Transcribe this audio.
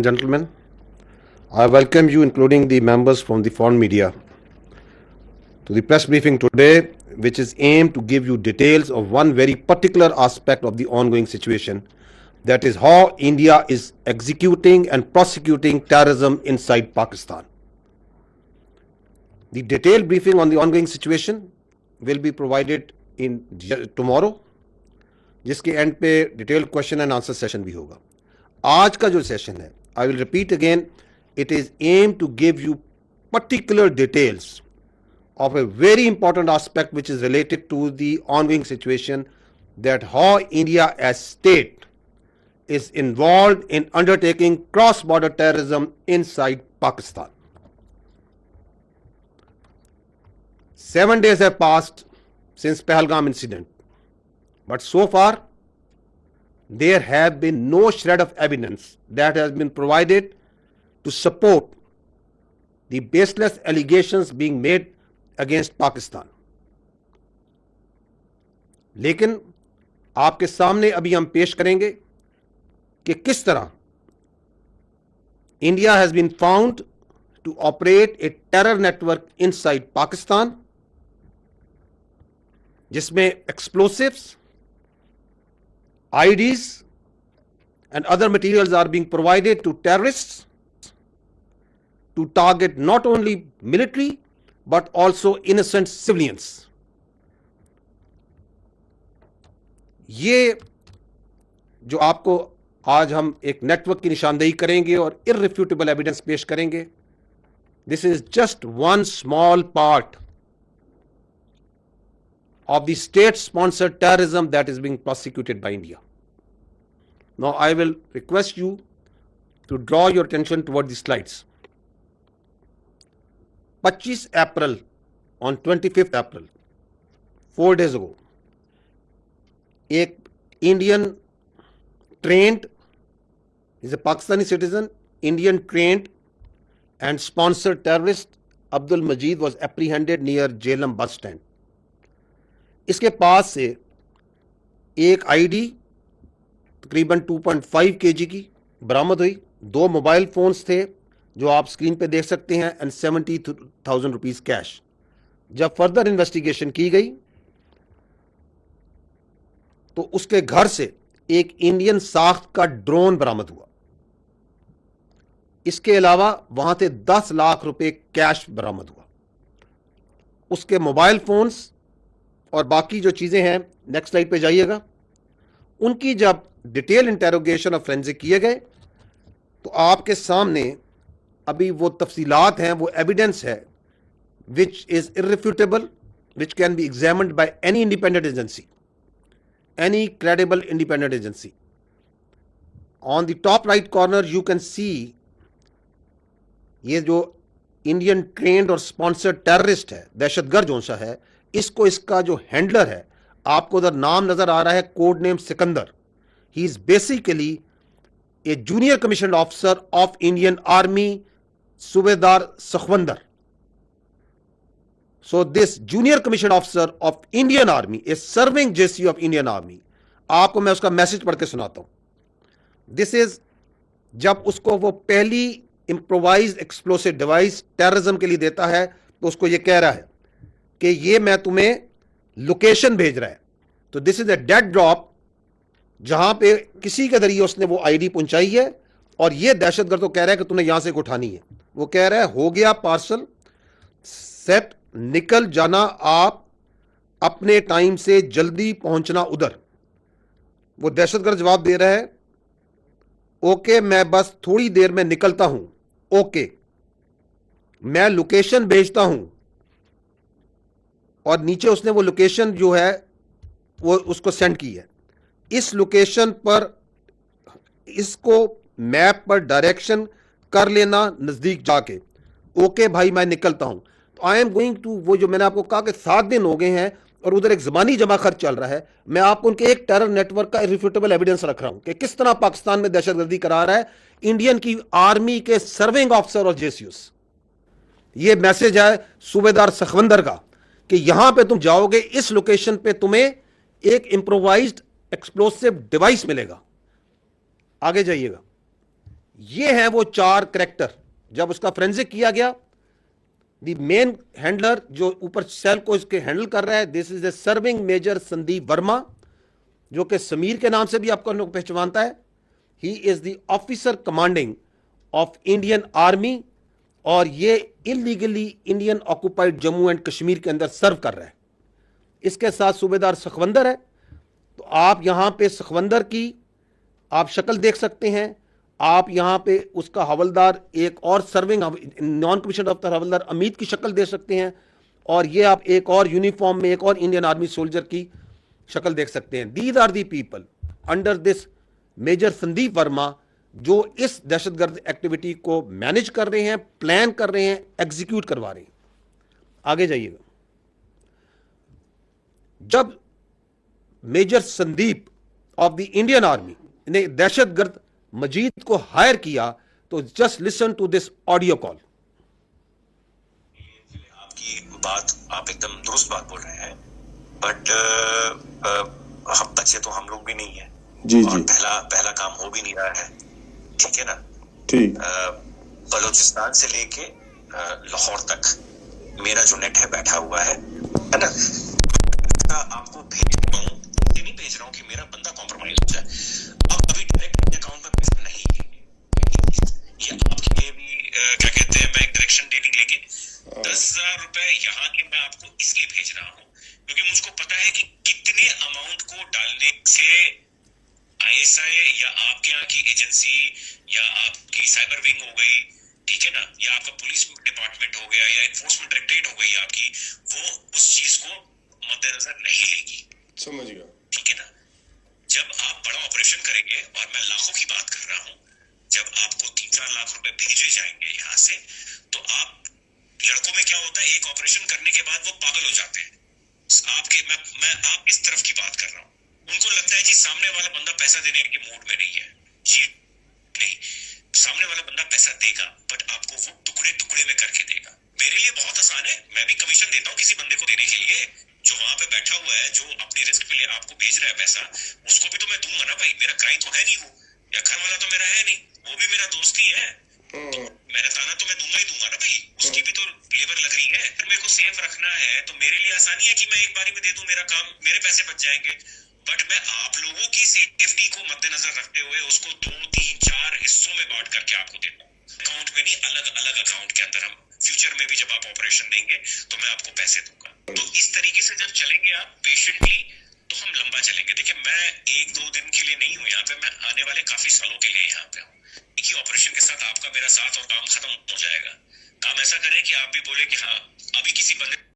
Gentlemen, I welcome you, including the members from the foreign media, to the press briefing today, which is aimed to give you details of one very particular aspect of the ongoing situation, that is how India is executing and prosecuting terrorism inside Pakistan. The detailed briefing on the ongoing situation will be provided in tomorrow, जिसके and पे detail question and answer session भी होगा. आज का जो session है, I will repeat again, it is aimed to give you particular details of a very important aspect which is related to the ongoing situation, that how India as state is involved in undertaking cross-border terrorism inside Pakistan. 7 days have passed since Pahalgam incident, but so far there have been no shred of evidence that has been provided to support the baseless allegations being made against Pakistan. लेकिन आपके सामने अभी हम पेश करेंगे कि किस तरह India has been found to operate a terror network inside Pakistan, जिसमें explosives, IDs and other materials are being provided to terrorists to target not only military but also innocent civilians. ये जो आपको आज हम एक नेटवर्क की निशानदेही करेंगे और irrefutable एविडेंस पेश करेंगे, this is just one small part of the state-sponsored terrorism that is being prosecuted by India. Now I will request you to draw your attention toward the slides. 25 April, on 25th April, 4 days ago, एक Indian trained, is a Pakistani citizen, Indian trained and sponsored terrorist Abdul Majid was apprehended near Jhelum bus stand. इसके पास से एक ID तकरीबन 2.5 kg की बरामद हुई, 2 mobile phones थे जो आप स्क्रीन पे देख सकते हैं, एंड 70,000 रुपीस कैश. जब फर्दर इन्वेस्टिगेशन की गई तो उसके घर से एक इंडियन साख्त का ड्रोन बरामद हुआ. इसके अलावा वहां से 10 लाख रुपए कैश बरामद हुआ. उसके मोबाइल फोन्स और बाकी जो चीजें हैं, नेक्स्ट स्लाइड पे जाइएगा, उनकी जब डिटेल इंटेरोगेशन और फोरेंसिक किए गए तो आपके सामने अभी वो तफसीलात हैं, वो एविडेंस है which is irrefutable, which can be examined by any independent agency, any credible independent agency. On the top right corner you can see ये जो इंडियन ट्रेंड और स्पॉन्सर्ड टेररिस्ट है, दहशतगर्द जो सा है, इसको इसका जो हैंडलर है, आपको उधर नाम नजर आ रहा है, code name Sikandar. He is basically a junior commission officer of Indian army, Subedar Sukhwinder. So this junior commission officer of Indian army is serving JC of Indian army. आपको मैं उसका मैसेज पढ़ के सुनाता हूं. दिस इज जब उसको वो पहली इंप्रोवाइज्ड एक्सप्लोसिव डिवाइस टेररिज्म के लिए देता है तो उसको ये कह रहा है कि ये मैं तुम्हें लोकेशन भेज रहा है. तो this is a dead drop, जहां पे किसी के जरिए उसने वो आईडी पहुंचाई है और ये दहशतगर्द तो कह रहा है कि तुम्हें यहां से उठानी है. वो कह रहा है हो गया पार्सल सेट, निकल जाना आप अपने टाइम से, जल्दी पहुंचना उधर. वो दहशतगर्द जवाब दे रहा है ओके मैं बस थोड़ी देर में निकलता हूं, ओके मैं लोकेशन भेजता हूं. और नीचे उसने वो लोकेशन जो है वो उसको सेंड की है. इस लोकेशन पर इसको मैप पर डायरेक्शन कर लेना नजदीक जाके, ओके भाई मैं निकलता हूं. तो आई एम गोइंग टू, वो जो मैंने आपको कहा कि 7 दिन हो गए हैं और उधर एक जबानी जमा खर्च चल रहा है, मैं आपको उनके एक टेरर नेटवर्क का इरिफ्यूटेबल एविडेंस रख रहा हूं कि किस तरह पाकिस्तान में दहशतगर्दी करा रहा है इंडियन की आर्मी के सर्विंग ऑफिसर और जेसीयूस. ये मैसेज है सूबेदार सखवंदर का कि यहां पे तुम जाओगे, इस लोकेशन पे तुम्हें एक इंप्रोवाइज्ड एक्सप्लोसिव डिवाइस मिलेगा. आगे जाइएगा. ये हैं वो 4 करेक्टर। जब उसका फोरेंसिक किया गया, द मेन हैंडलर जो ऊपर सेल को इसके हैंडल कर रहा है, this is the serving major Sandeep Verma, जो कि समीर के नाम से भी आपको लोग पहचानता है। He is the officer commanding of Indian army, और ये illegally Indian occupied Jammu and Kashmir के अंदर सर्व कर रहा है। इसके साथ सूबेदार सखवंदर है। तो आप यहां पे सखवंदर की आप शक्ल देख सकते हैं। आप यहां पे उसका हवलदार, एक और सर्विंग नॉन कमीशन अफसर हवलदार अमित की शक्ल देख सकते हैं। और ये आप एक और यूनिफॉर्म में एक और इंडियन आर्मी सोल्जर की शक्ल देख सकते हैं। These are the people under this major Sandeep Verma, जो इस दहशतगर्द एक्टिविटी को मैनेज कर रहे हैं, प्लान कर रहे हैं, एग्जीक्यूट करवा रहे हैं। आगे जाइएगा। जब major Sandeep of the Indian army ने दहशतगर्द मजीद को हायर किया, तो just listen to this audio call. आपकी बात, आप एकदम दुरुस्त बात बोल रहे हैं, बट अब तक से तो हम लोग भी नहीं है जी और जी पहला काम हो भी नहीं रहा है, ठीक है ना। ठीक बलूचिस्तान से लेके लाहौर तक मेरा जो नेट है बैठा हुआ है ना। आपको भेज रहा हूँ, ये नहीं भेज रहा हूँ कि मेरा बंदा कॉम्प्रोमाइज हो जाए। अब अभी डायरेक्ट अपने अकाउंट में पैसा नहीं है, ये आपके लिए भी क्या कहते हैं, मैं एक डायरेक्शन देने के लिए 10,000 रुपए यहाँ के मैं आपको इसलिए भेज रहा हूँ क्योंकि मुझको पता है कि कितने अमाउंट को डालने से आईएसआई या आपके यहाँ की एजेंसी या आपकी साइबर विंग हो गई, ठीक है ना, या आपका पुलिस डिपार्टमेंट हो गया या एनफोर्समेंट डायरेक्टरेट हो गई आपकी, वो उस चीज को मद्देनजर नहीं लेगी। समझ गया। ठीक है ना। जब आप बड़ा ऑपरेशन करेंगे, और मैं लाखों की बात कर रहा हूँ, जब आपको 3-4 लाख रुपए भेजे जाएंगे यहाँ से, तो आप लड़कों में क्या होता है, एक ऑपरेशन करने के बाद वो पागल हो जाते हैं। आपके मैं आप इस तरफ की बात कर रहा हूँ। उनको लगता है जी सामने वाला बंदा पैसा देने के मूड में नहीं है। जी नहीं, सामने वाला बंदा पैसा देगा, बट आपको वो टुकड़े टुकड़े में करके देगा। मेरे लिए बहुत आसान है, मैं भी कमीशन देता हूँ किसी बंदे को देने के लिए, जो वहां पे बैठा हुआ है, जो अपनी रिस्क पे आपको भेज रहा है पैसा, उसको भी तो मैं दूंगा ना भाई। मेरा क्राइम तो है नहीं वो, या घर वाला तो मेरा है नहीं, वो भी मेरा दोस्त ही है, तो मेरा ताना तो मैं दूंगा ही दूंगा ना भाई। उसकी भी तो लेबर लग रही है, फिर मेरे को सेफ रखना है, तो मेरे लिए आसानी है कि मैं एक बारी में दे दूं, मेरा काम, मेरे पैसे बच जाएंगे। बट मैं आप लोगों की सेफ्टी को मद्देनजर रखते हुए उसको 2-3-4 हिस्सों में बांट करके आपको देता हूँ, अकाउंट में नहीं, अलग अलग अकाउंट के अंदर। हम फ्यूचर में भी जब आप ऑपरेशन देंगे तो मैं आपको पैसे दूंगा। तो इस तरीके से जब चलेंगे आप पेशेंटली, तो हम लंबा चलेंगे। देखिए, मैं 1-2 दिन के लिए नहीं हूँ यहाँ पे, मैं आने वाले काफी सालों के लिए यहाँ पे हूँ। एक ही ऑपरेशन के साथ आपका मेरा साथ और काम खत्म हो जाएगा। काम ऐसा करें कि आप भी बोले कि हाँ, अभी किसी बंदे